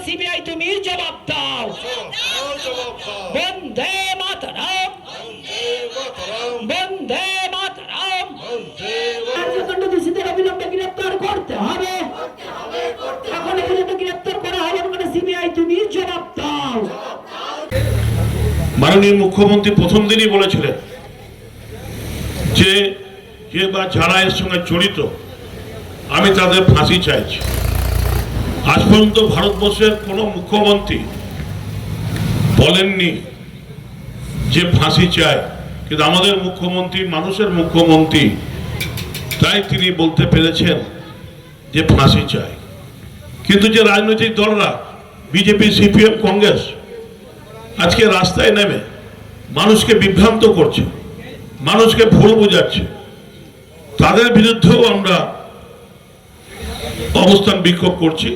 CBI তুমি জবাব দাও। বন্দে মাতরম, বন্দে মাতরম। কার্যকাণ্ড দোষীদের অবিলম্বে গ্রেপ্তার করতে হবে। এখন পর্যন্ত গ্রেপ্তার করা হবে না, সিবিআই তুমি জবাব দাও। মাননীয় মুখ্যমন্ত্রী প্রথম দিনই বলেছিলেন যে বা যারা এর সঙ্গে জড়িত আমি তাদের ফাঁসি চাইছি। আজ পর্যন্ত ভারতবর্ষের কোনো মুখ্যমন্ত্রী বলেননি যে ফাঁসি চায়, কিন্তু আমাদের মুখ্যমন্ত্রী মানুষের মুখ্যমন্ত্রী, তাই তিনি বলতে পেরেছেন যে ফাঁসি চায়। কিন্তু যে রাজনৈতিক দলরা বিজেপি, সিপিএম, কংগ্রেস আজকে রাস্তায় নেমে মানুষকে বিভ্রান্ত করছে, মানুষকে ভুল বোঝাচ্ছে, তাদের বিরুদ্ধেও আমরা অবস্থান বিক্ষোভ করছি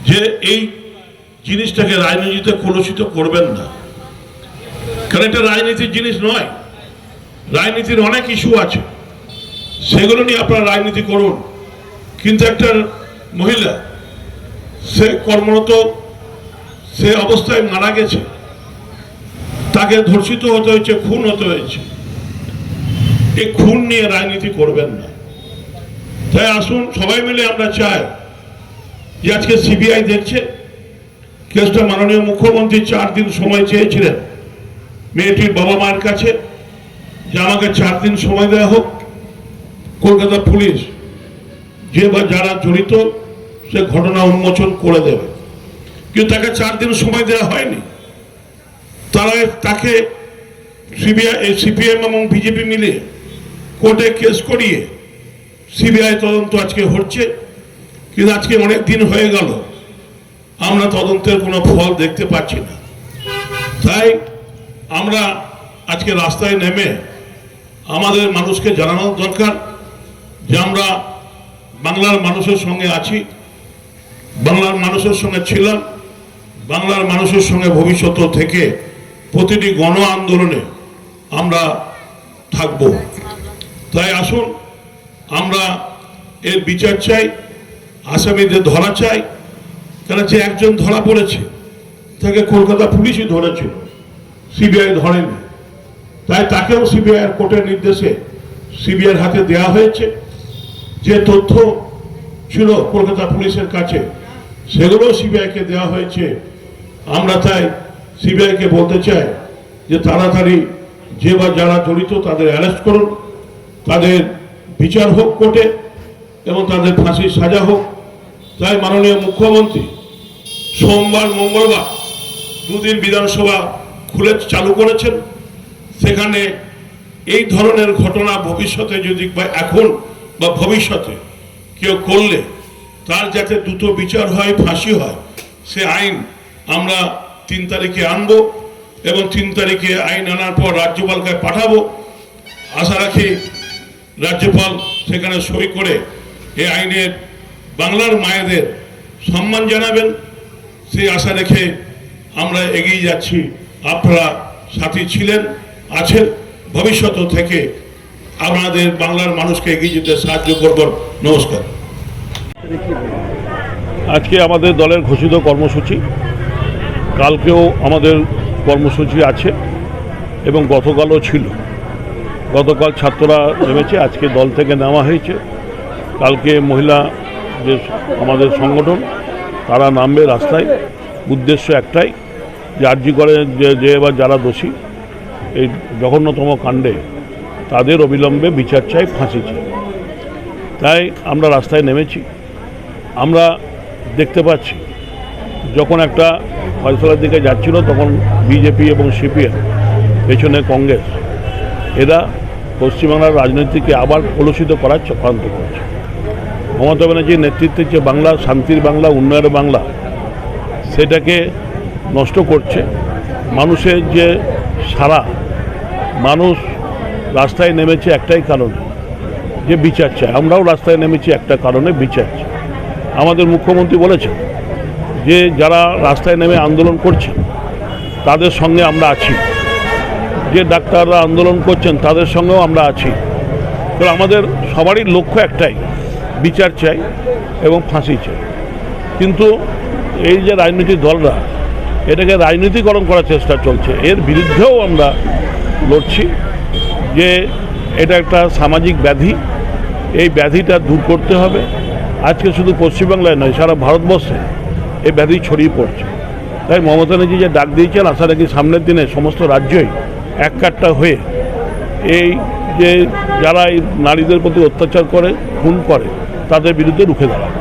যে এই জিনিসটাকে রাজনীতিতে কলুষিত করবেন না। কারণ এটা রাজনীতির জিনিস নয়। রাজনীতির অনেক ইস্যু আছে, সেগুলো নিয়ে আপনারা রাজনীতি করুন। কিন্তু একটা মহিলা সে কর্মরত সে অবস্থায় মারা গেছে, তাকে ধর্ষিত হতে হয়েছে, খুন হতে হয়েছে। এই খুন নিয়ে রাজনীতি করবেন না। তাই আসুন সবাই মিলে আমরা চাই যে আজকে সিবিআই দেখছে কেসটা। মাননীয় মুখ্যমন্ত্রী 4 দিন সময় চেয়েছিলেন মেয়েটির বাবা মায়ের কাছে যে আমাকে 4 দিন সময় দেওয়া হোক, কলকাতা পুলিশ যে বা যারা জড়িত সে ঘটনা উন্মোচন করে দেবে। কিন্তু তাকে 4 দিন সময় দেওয়া হয়নি। তাকে সিবিআই, সিপিএম এবং বিজেপি মিলে কোর্টে কেস করিয়ে সিবিআই তদন্ত আজকে হচ্ছে। কিন্তু আজকে অনেক দিন হয়ে গেল, আমরা তদন্তের কোনো ফল দেখতে পাচ্ছি না। তাই আমরা আজকে রাস্তায় নেমে আমাদের মানুষকে জানানো দরকার যে আমরা বাংলার মানুষের সঙ্গে আছি, বাংলার মানুষের সঙ্গে ছিলাম, বাংলার মানুষের সঙ্গে ভবিষ্যৎ থেকে প্রতিটি গণ আন্দোলনে আমরা থাকব। তাই আসুন আমরা এর বিচার চাই, আসামিদের ধরা চাই। কেন যে একজন ধরা পড়েছে তাকে কলকাতা পুলিশই ধরেছিল, সিবিআই ধরেনি। তাই তাকেও সিবিআই কোর্টের নির্দেশে সিবিআইয়ের হাতে দেওয়া হয়েছে। যে তথ্য ছিল কলকাতা পুলিশের কাছে সেগুলো সিবিআইকে দেওয়া হয়েছে। আমরা তাই সিবিআইকে বলতে চাই যে তাড়াতাড়ি যে বা যারা জড়িত তাদের অ্যারেস্ট করুন, তাদের বিচার হোক কোর্টে এবং তাদের ফাঁসির সাজা হোক। তাই মাননীয় মুখ্যমন্ত্রী সোমবার, মঙ্গলবার 2 দিন বিধানসভা খুলে চালু করেছেন। সেখানে এই ধরনের ঘটনা ভবিষ্যতে যদি বা এখন বা ভবিষ্যতে কেউ করলে তার যাতে দ্রুত বিচার হয়, ফাঁসি হয়, সে আইন আমরা 3 তারিখে আনবো এবং 3 তারিখে আইন আনার পর রাজ্যপালকে পাঠাবো। আশা রাখি রাজ্যপাল সেখানে সই করে এই আইনের বাংলার মায়েদের সম্মান জানাবেন। সেই আশা রেখে আমরা এগিয়ে যাচ্ছি। আপনারা সাথী ছিলেন, আছেন, ভবিষ্যৎ থেকে আমাদের বাংলার মানুষকে এগিয়ে যেতে সাহায্য করবেন। নমস্কার। আজকে আমাদের দলের ঘোষিত কর্মসূচি, কালকেও আমাদের কর্মসূচি আছে এবং গতকালও ছিল। গতকাল ছাত্ররা নেমেছে, আজকে দল থেকে নেওয়া হয়েছে। কালকে মহিলা যে আমাদের সংগঠন তারা নামবে রাস্তায়। উদ্দেশ্য একটাই যে আরজি করে যে এবার যারা দোষী এই জঘন্যতম কাণ্ডে তাদের অবিলম্বে বিচার চাই, ফাঁসি চাই। তাই আমরা রাস্তায় নেমেছি। আমরা দেখতে পাচ্ছি যখন একটা ফয়সলার দিকে যাচ্ছিল তখন বিজেপি এবং সিপিএম, পেছনে কংগ্রেস, এরা পশ্চিমবাংলার রাজনীতিকে আবার কলুষিত করার চক্রান্ত করছে। মমতা ব্যানার্জির নেতৃত্বে যে বাংলা, শান্তির বাংলা, উন্নয়নের বাংলা, সেটাকে নষ্ট করছে। মানুষের যে সারা, মানুষ রাস্তায় নেমেছে একটাই কারণে, যে বিচার চায়। আমরাও রাস্তায় নেমেছি একটা কারণে, বিচার চাই। আমাদের মুখ্যমন্ত্রী বলেছেন যে যারা রাস্তায় নেমে আন্দোলন করছেন তাদের সঙ্গে আমরা আছি, যে ডাক্তাররা আন্দোলন করছেন তাদের সঙ্গেও আমরা আছি। তো আমাদের সবারই লক্ষ্য একটাই, বিচার চাই এবং ফাঁসি চাই। কিন্তু এই যে রাজনৈতিক দলরা এটাকে রাজনীতিকরণ করার চেষ্টা চলছে, এর বিরুদ্ধেও আমরা লড়ছি যে এটা একটা সামাজিক ব্যাধি, এই ব্যাধিটা দূর করতে হবে। আজকে শুধু পশ্চিমবাংলায় নয়, সারা ভারতবর্ষে এই ব্যাধি ছড়িয়ে পড়ছে। তাই মমতা ব্যানার্জি যে ডাক দিয়েছেন, আশা রাখি সামনের দিনে সমস্ত রাজ্যই এককাট্টা হয়ে এই যে যারা এই নারীদের প্রতি অত্যাচার করে, খুন করে, তাদের বিরুদ্ধে রুখে দাঁড়াবে।